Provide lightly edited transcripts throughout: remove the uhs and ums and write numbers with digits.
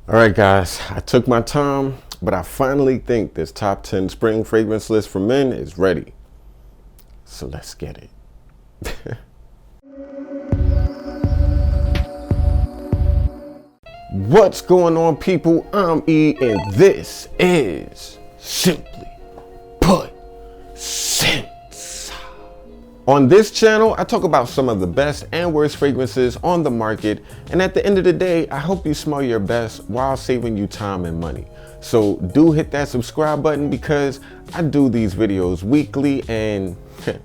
All right, guys, I took my time, but I finally think this top 10 spring fragrance list for men is ready. So let's get it. What's going on, people? I'm E, and this is Simply Put Scents. On this channel, I talk about some of the best and worst fragrances on the market, and at the end of the day, I hope you smell your best while saving you time and money. So do hit that subscribe button because I do these videos weekly and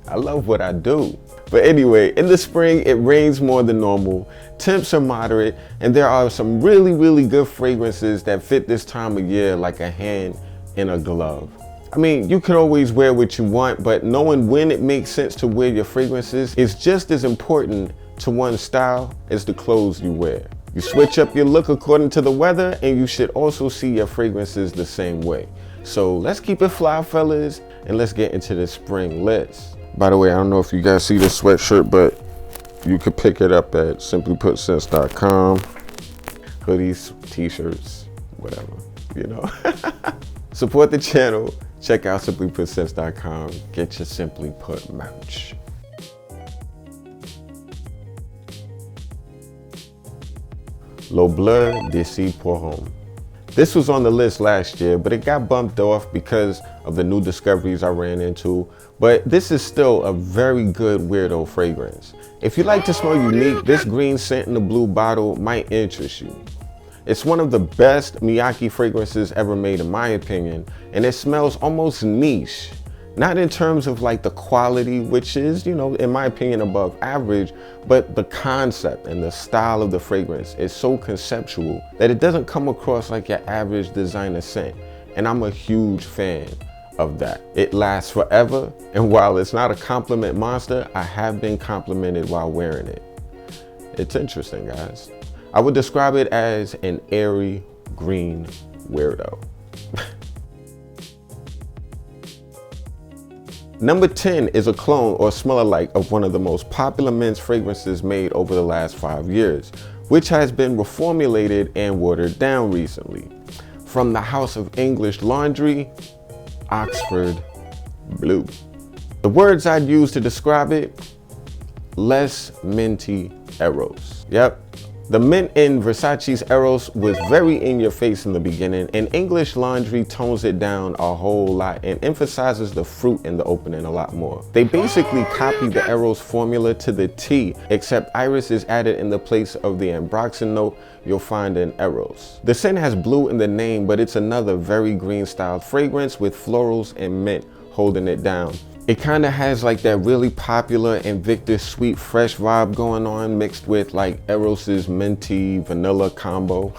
I love what I do. But anyway, in the spring, it rains more than normal, temps are moderate, and there are some really good fragrances that fit this time of year like a hand in a glove. I mean, you can always wear what you want, but knowing when it makes sense to wear your fragrances is just as important to one's style as the clothes you wear. You switch up your look according to the weather, and you should also see your fragrances the same way. So let's keep it fly, fellas, and let's get into the spring list. By the way, I don't know if you guys see this sweatshirt, but you could pick it up at SimplyPutScents.com. Hoodies, t-shirts, whatever, you know. Support the channel. Check out SimplyPutScents.com. Get your Simply Put merch. Le Bleue d'Issey pour Homme. This was on the list last year, but it got bumped off because of the new discoveries I ran into. But this is still a very good weirdo fragrance. If you like to smell unique, this green scent in the blue bottle might interest you. It's one of the best Miyake fragrances ever made in my opinion, and it smells almost niche. Not in terms of like the quality, which is, you know, in my opinion above average, but the concept and the style of the fragrance is so conceptual that it doesn't come across like your average designer scent. And I'm a huge fan of that. It lasts forever, and while it's not a compliment monster, I have been complimented while wearing it. It's interesting, guys. I would describe it as an airy green weirdo. Number 10 is a clone or smell-alike of one of the most popular men's fragrances made over the last 5 years, which has been reformulated and watered down recently. From the house of English laundry, Oxford Bleue. The words I'd use to describe it, less minty Eros. Yep. The mint in Versace's Eros was very in your face in the beginning, and English laundry tones it down a whole lot and emphasizes the fruit in the opening a lot more. They basically copied the Eros formula to the T, except iris is added in the place of the ambroxan note you'll find in Eros. The scent has blue in the name, but it's another very green style fragrance with florals and mint holding it down. It kind of has like that really popular Invictus sweet fresh vibe going on, mixed with like Eros's minty vanilla combo.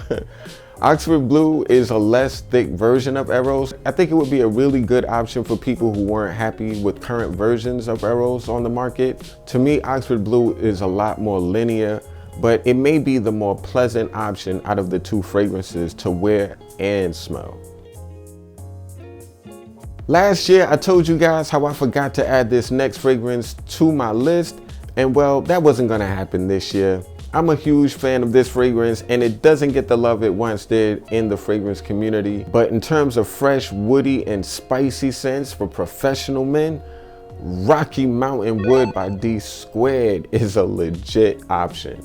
Oxford Bleue is a less thick version of Eros. I think it would be a really good option for people who weren't happy with current versions of Eros on the market. To me, Oxford Bleue is a lot more linear, but it may be the more pleasant option out of the two fragrances to wear and smell. Last year, I told you guys how I forgot to add this next fragrance to my list, and well, that wasn't gonna happen this year. I'm a huge fan of this fragrance, and it doesn't get the love it once did in the fragrance community, but in terms of fresh, woody, and spicy scents for professional men, Rocky Mountain Wood by D Squared is a legit option.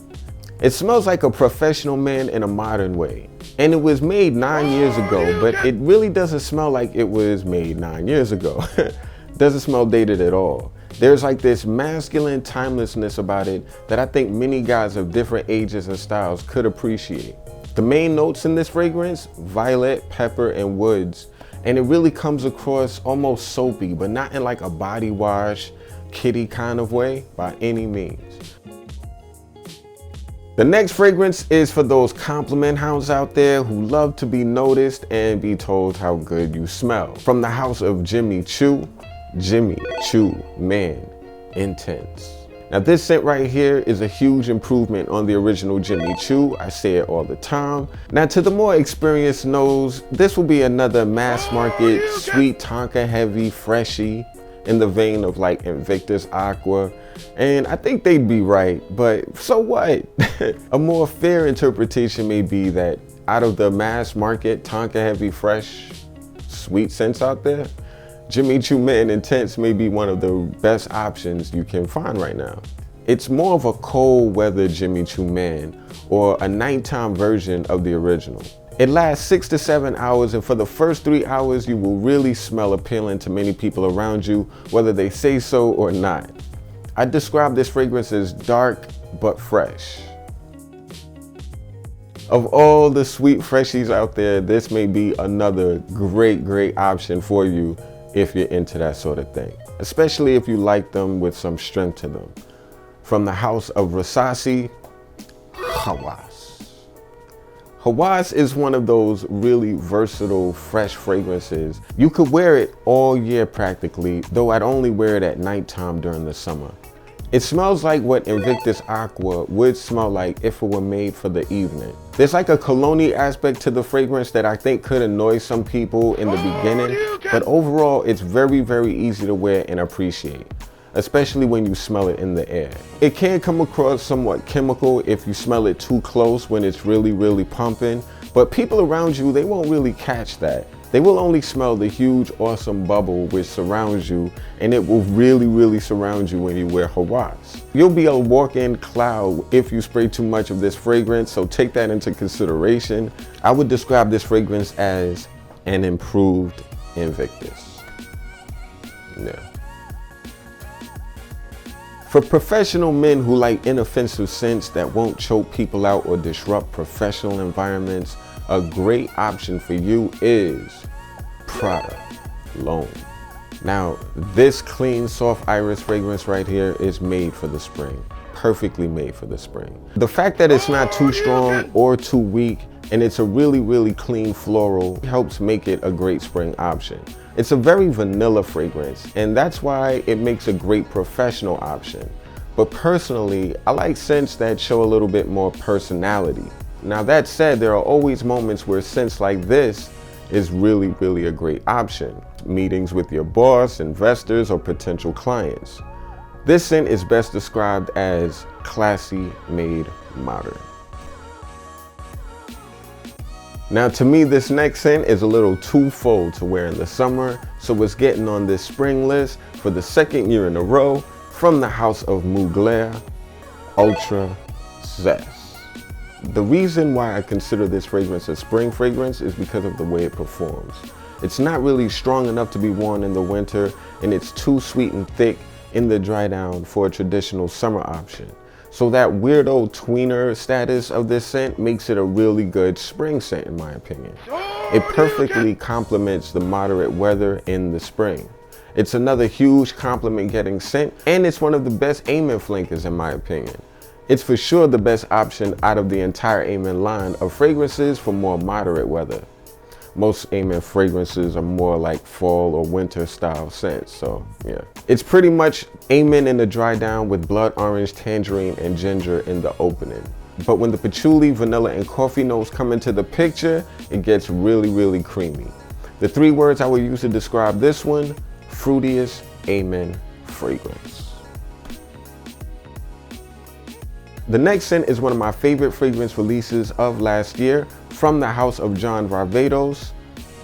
It smells like a professional man in a modern way. And it was made 9 years ago, but it really doesn't smell like it was made 9 years ago. Doesn't smell dated at all. There's like this masculine timelessness about it that I think many guys of different ages and styles could appreciate. The main notes in this fragrance, violet, pepper, and woods. And it really comes across almost soapy, but not in like a body wash, kitty kind of way by any means. The next fragrance is for those compliment hounds out there who love to be noticed and be told how good you smell. From the house of Choo, man, intense. Now this scent right here is a huge improvement on the original Choo. I say it all the time. Now to the more experienced nose, this will be another mass market, sweet Tonka heavy, freshy, in the vein of like Invictus Acqua. And I think they'd be right, but so what? A more fair interpretation may be that out of the mass market, Tonka heavy, fresh, sweet scents out there, Jimmy Choo Men Intense may be one of the best options you can find right now. It's more of a cold weather Jimmy Choo Man, or a nighttime version of the original. It lasts 6 to 7 hours, and for the first 3 hours, you will really smell appealing to many people around you, whether they say so or not. I describe this fragrance as dark but fresh. Of all the sweet freshies out there, this may be another great option for you if you're into that sort of thing, especially if you like them with some strength to them. From the house of Rasasi, Hawas. Hawas is one of those really versatile, fresh fragrances. You could wear it all year practically, though I'd only wear it at nighttime during the summer. It smells like what Invictus Acqua would smell like if it were made for the evening. There's like a cologne aspect to the fragrance that I think could annoy some people in the beginning, but overall it's very easy to wear and appreciate, especially when you smell it in the air. It can come across somewhat chemical if you smell it too close when it's really pumping, but people around you, they won't really catch that. They will only smell the huge, awesome bubble which surrounds you, and it will really surround you when you wear Hawas. You'll be a walk-in cloud if you spray too much of this fragrance, so take that into consideration. I would describe this fragrance as an improved Invictus. Yeah. For professional men who like inoffensive scents that won't choke people out or disrupt professional environments, a great option for you is Prada L'Homme. Now, this clean, soft iris fragrance right here is made for the spring. Perfectly made for the spring. The fact that it's not too strong or too weak, and it's a really clean floral, helps make it a great spring option. It's a very vanilla fragrance, and that's why it makes a great professional option. But personally, I like scents that show a little bit more personality. Now that said, there are always moments where scents like this is really a great option. Meetings with your boss, investors, or potential clients. This scent is best described as classy made modern. Now to me, this next scent is a little too full to wear in the summer, so it's getting on this spring list for the second year in a row from the house of Mugler, Ultra Zest. The reason why I consider this fragrance a spring fragrance is because of the way it performs. It's not really strong enough to be worn in the winter, and it's too sweet and thick in the dry down for a traditional summer option. So that weirdo tweener status of this scent makes it a really good spring scent in my opinion. It perfectly complements the moderate weather in the spring. It's another huge compliment getting scent, and it's one of the best Amen flankers in my opinion. It's for sure the best option out of the entire Amen line of fragrances for more moderate weather. Most Amen fragrances are more like fall or winter style scents, so yeah. It's pretty much Amen in the dry down with blood orange, tangerine, and ginger in the opening. But when the patchouli, vanilla, and coffee notes come into the picture, it gets really creamy. The 3 words I would use to describe this one: fruitiest Amen fragrance. The next scent is one of my favorite fragrance releases of last year from the house of John Varvatos,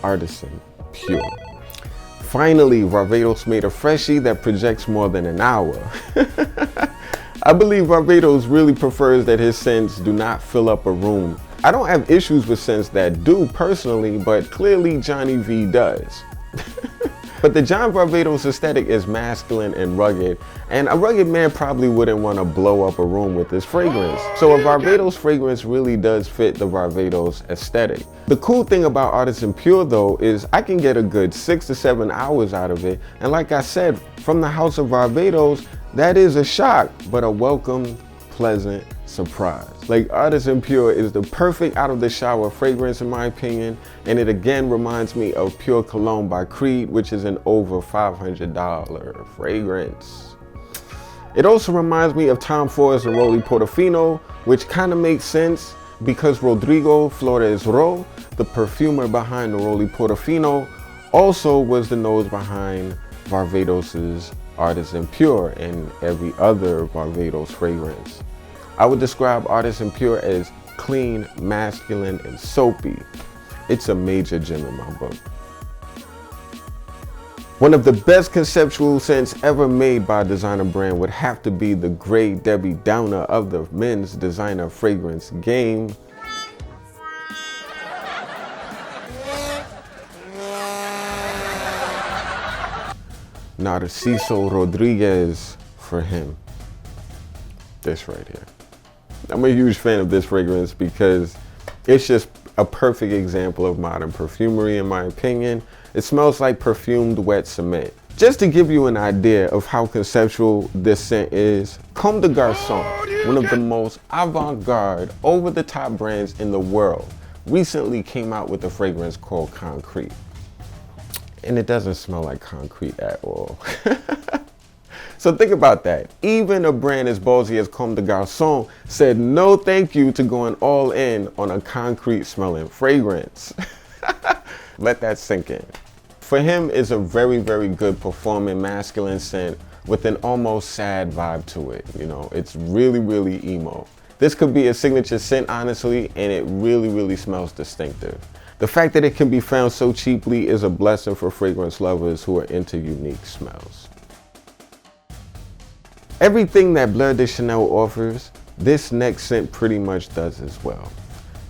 Artisan Pure. Finally, Varvatos made a freshie that projects more than an hour. I believe Varvatos really prefers that his scents do not fill up a room. I don't have issues with scents that do personally, but clearly Johnny V does. But the John Varvatos aesthetic is masculine and rugged, and a rugged man probably wouldn't want to blow up a room with this fragrance. So a Varvatos fragrance really does fit the Varvatos aesthetic. The cool thing about Artisan Pure though is I can get a good 6 to 7 hours out of it, and like I said, from the house of Varvatos, that is a shock, but a welcome, pleasant surprise. Like, Artisan Pure is the perfect out of the shower fragrance in my opinion, and it again reminds me of Pure Cologne by Creed, which is an over $500 fragrance. It also reminds me of Tom Ford's Neroli Portofino, which kind of makes sense because Rodrigo Flores Ro, the perfumer behind Neroli Portofino, also was the nose behind Varvatos's Artisan Pure and every other Varvatos fragrance. I would describe Artisan Pure as clean, masculine, and soapy. It's a major gem in my book. One of the best conceptual scents ever made by a designer brand would have to be the great Debbie Downer of the men's designer fragrance game. Narciso Rodriguez for him. This right here. I'm a huge fan of this fragrance because it's just a perfect example of modern perfumery in my opinion. It smells like perfumed wet cement. Just to give you an idea of how conceptual this scent is, Comme des Garçons, one of the most avant-garde, over-the-top brands in the world, recently came out with a fragrance called Concrete. And it doesn't smell like concrete at all. So think about that. Even a brand as ballsy as Comme des Garçons said no thank you to going all in on a concrete smelling fragrance. Let that sink in. For him, it's a very, very good performing masculine scent with an almost sad vibe to it. You know, it's really, really emo. This could be a signature scent, honestly, and it really, really smells distinctive. The fact that it can be found so cheaply is a blessing for fragrance lovers who are into unique smells. Everything that Bleu de Chanel offers, this next scent pretty much does as well.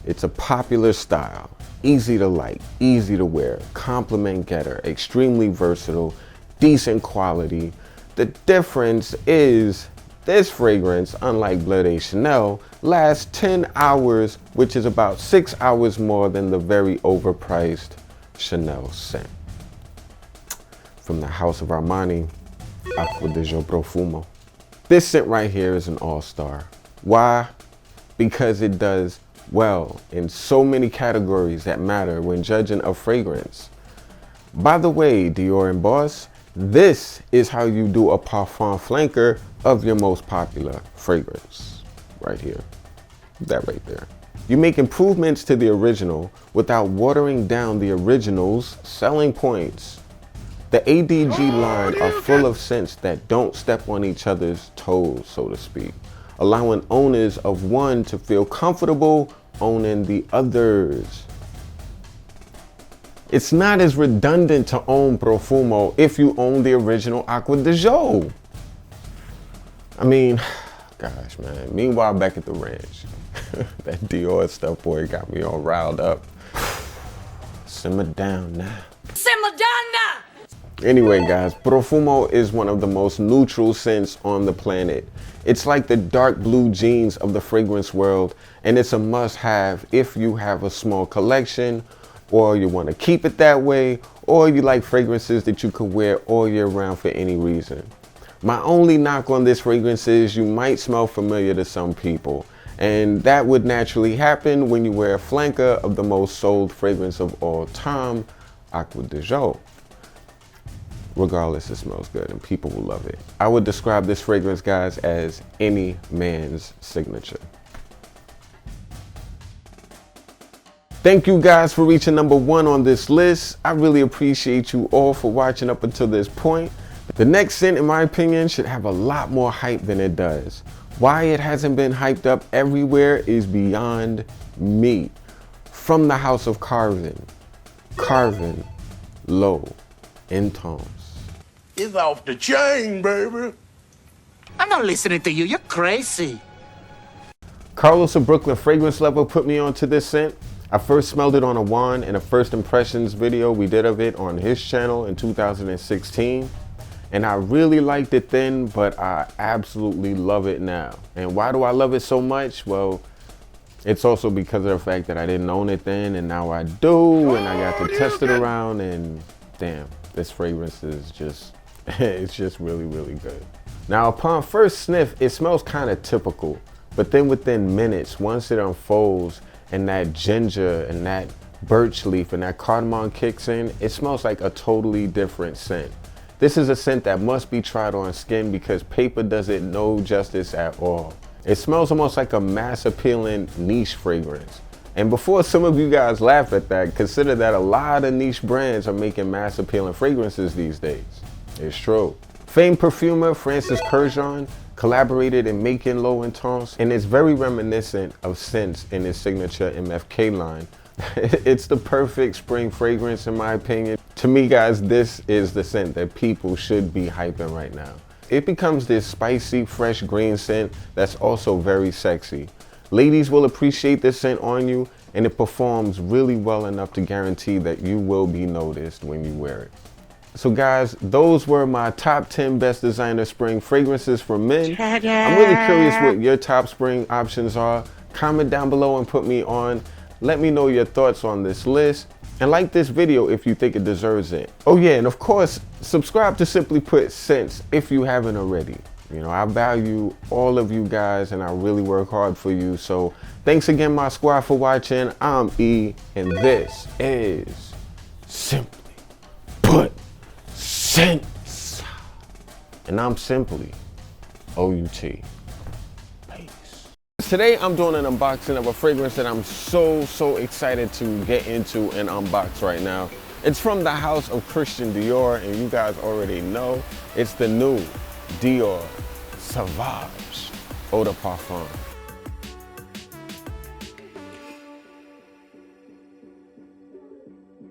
It's a popular style, easy to like, easy to wear, compliment getter, extremely versatile, decent quality. The difference is this fragrance, unlike Bleu de Chanel, lasts 10 hours, which is about 6 hours more than the very overpriced Chanel scent. From the house of Armani, Acqua de Profumo. This scent right here is an all-star. Why? Because it does well in so many categories that matter when judging a fragrance. By the way, Dior and Boss, this is how you do a parfum flanker of your most popular fragrance. Right here. That right there. You make improvements to the original without watering down the original's selling points. The ADG line are full of scents that don't step on each other's toes, so to speak, allowing owners of one to feel comfortable owning the others. It's not as redundant to own Profumo if you own the original Acqua de Joe. I mean, gosh, man. Meanwhile, back at the ranch, that Dior stuff, boy, got me all riled up. Simmer down now. Simmer down now! Anyway, guys, Profumo is one of the most neutral scents on the planet. It's like the dark blue jeans of the fragrance world, and it's a must-have if you have a small collection, or you want to keep it that way, or you like fragrances that you could wear all year round for any reason. My only knock on this fragrance is you might smell familiar to some people, and that would naturally happen when you wear a flanker of the most sold fragrance of all time, Acqua de Joe. Regardless, it smells good and people will love it. I would describe this fragrance, guys, as any man's signature. Thank you guys for reaching #1 on this list. I really appreciate you all for watching up until this point. The next scent, in my opinion, should have a lot more hype than it does. Why it hasn't been hyped up everywhere is beyond me. From the house of Carven, Low in Tones. It's off the chain, baby. I'm not listening to you. You're crazy. Carlos of Brooklyn Fragrance Lover put me onto this scent. I first smelled it on a wand in a first impressions video we did of it on his channel in 2016. And I really liked it then, but I absolutely love it now. And why do I love it so much? Well, it's also because of the fact that I didn't own it then, and now I do, and I got to test it around, and damn, this fragrance is just, it's just really, really good. Now, upon first sniff, it smells kind of typical, but then within minutes, once it unfolds and that ginger and that birch leaf and that cardamom kicks in, it smells like a totally different scent. This is a scent that must be tried on skin because paper does it no justice at all. It smells almost like a mass appealing niche fragrance. And before some of you guys laugh at that, consider that a lot of niche brands are making mass appealing fragrances these days. It's true. Famed perfumer Francis Kurkdjian collaborated in making L'Eau Intense, and it's very reminiscent of scents in his signature MFK line. It's the perfect spring fragrance in my opinion. To me guys, this is the scent that people should be hyping right now. It becomes this spicy, fresh green scent that's also very sexy. Ladies will appreciate this scent on you, and it performs really well enough to guarantee that you will be noticed when you wear it. So guys, those were my top 10 best designer spring fragrances for men. I'm really curious what your top spring options are. Comment down below and put me on. Let me know your thoughts on this list. And like this video if you think it deserves it. Oh yeah, and of course, subscribe to Simply Put Scents if you haven't already. You know, I value all of you guys and I really work hard for you. So thanks again, my squad, for watching. I'm E, and this is Simply Put Scents. And I'm Simply O-U-T. Peace. Today I'm doing an unboxing of a fragrance that I'm so excited to get into and unbox right now. It's from the house of Christian Dior, and you guys already know it's the new Dior Sauvage Eau de Parfum.